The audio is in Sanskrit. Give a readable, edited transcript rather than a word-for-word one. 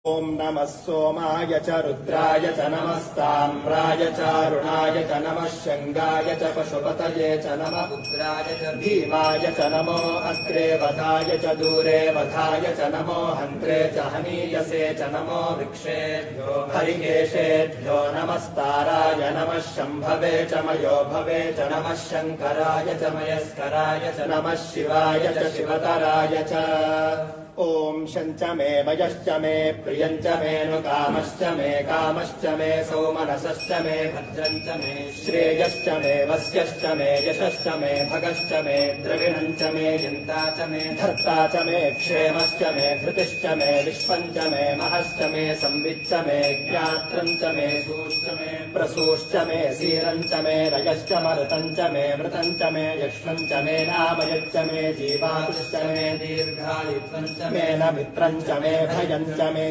ॐ नमः सोमाय च रुद्राय च नमस्ताम्राय चारुणाय च नमः शङ्गाय च पशुपतये च नमः उग्राय च भीमाय च नमो अग्रे वधाय च दूरे वधाय च नमो हन्त्रे च हनीयसे च नमो वृक्षेभ्यो हरिकेशेभ्यो नमस्ताराय नमः शम्भवे च मयो भवे च नमः शङ्कराय च मयस्कराय च नमः शिवाय च शिवतराय च ॐ शञ्च मे वयश्च मे प्रियञ्च मे नुकामश्च मे सौमनसश्च मे भद्रञ्च मे श्रेयश्च मे वस्यश्च मे यशश्च मे भगश्च मे द्रविणञ्च मे यन्ता च मे धर्ता च मे क्षेमश्च मे धृतिश्च मे विश्वञ्च मे महश्च मे संविच्च मे ज्ञात्रञ्च मे सूश्च मे प्रसूश्च मे सीरञ्च मे रयश्च मरुतञ्च मे मृतञ्च मे यक्ष्मञ्च मे नामयच्च मे जीवातुश्च मे दीर्घायुत्वञ्च मे न मित्रञ्च मे भयञ्च मे